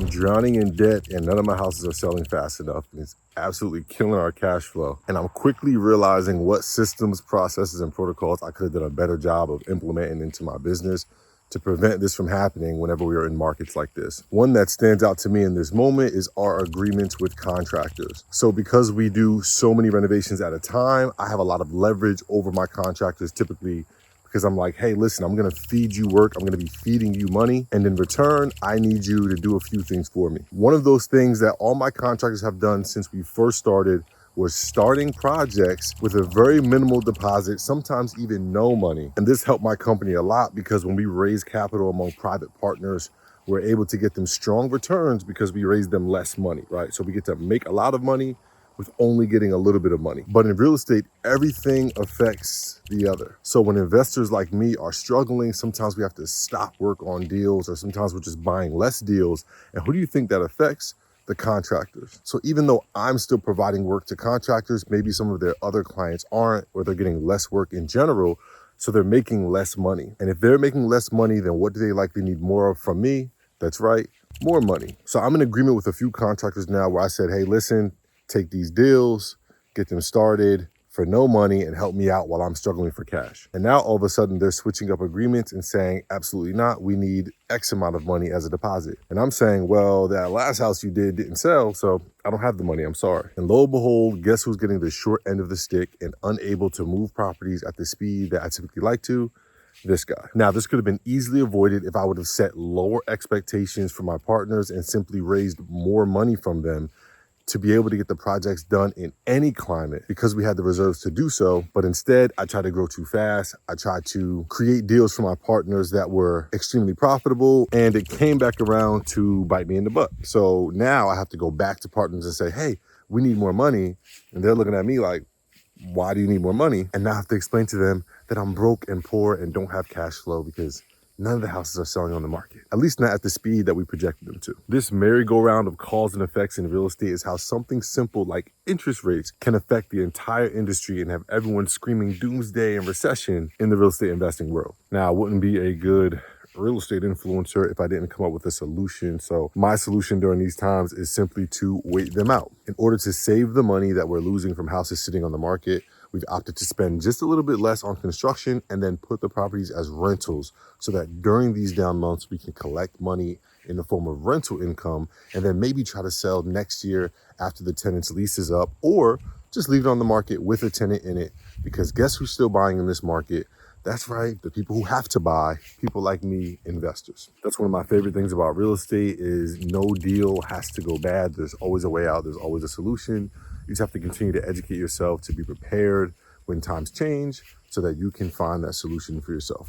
drowning in debt and none of my houses are selling fast enough. And it's absolutely killing our cash flow. And I'm quickly realizing what systems, processes, and protocols I could have done a better job of implementing into my business to prevent this from happening whenever we are in markets like this. One that stands out to me in this moment is our agreements with contractors. So because we do so many renovations at a time, I have a lot of leverage over my contractors typically, because I'm like, hey, listen, I'm gonna feed you work, I'm gonna be feeding you money, and in return, I need you to do a few things for me. One of those things that all my contractors have done since we first started was starting projects with a very minimal deposit, sometimes even no money. And this helped my company a lot because when we raise capital among private partners, we're able to get them strong returns because we raise them less money, right? So we get to make a lot of money with only getting a little bit of money. But in real estate, everything affects the other. So when investors like me are struggling, sometimes we have to stop work on deals, or sometimes we're just buying less deals. And who do you think that affects? The contractors. So even though I'm still providing work to contractors, maybe some of their other clients aren't, or they're getting less work in general, so they're making less money. And if they're making less money, then what do they likely need more of from me? That's right, more money. So I'm in agreement with a few contractors now where I said, hey, listen, take these deals, get them started for no money and help me out while I'm struggling for cash. And now all of a sudden they're switching up agreements and saying, absolutely not, we need X amount of money as a deposit. And I'm saying, well, that last house you didn't sell, so I don't have the money, I'm sorry. And lo and behold, guess who's getting the short end of the stick and unable to move properties at the speed that I typically like to? This guy. Now, this could have been easily avoided if I would have set lower expectations for my partners and simply raised more money from them to be able to get the projects done in any climate because we had the reserves to do so. But instead, I tried to grow too fast. I tried to create deals for my partners that were extremely profitable, and it came back around to bite me in the butt. So now I have to go back to partners and say, hey, we need more money. And they're looking at me like, why do you need more money? And now I have to explain to them that I'm broke and poor and don't have cash flow because none of the houses are selling on the market, at least not at the speed that we projected them to. This merry-go-round of cause and effects in real estate is how something simple like interest rates can affect the entire industry and have everyone screaming doomsday and recession in the real estate investing world. Now, I wouldn't be a good real estate influencer if I didn't come up with a solution. So my solution during these times is simply to wait them out. In order to save the money that we're losing from houses sitting on the market, we've opted to spend just a little bit less on construction and then put the properties as rentals so that during these down months, we can collect money in the form of rental income and then maybe try to sell next year after the tenant's lease is up, or just leave it on the market with a tenant in it, because guess who's still buying in this market? That's right, the people who have to buy, people like me, investors. That's one of my favorite things about real estate is no deal has to go bad. There's always a way out. There's always a solution. You just have to continue to educate yourself to be prepared when times change so that you can find that solution for yourself.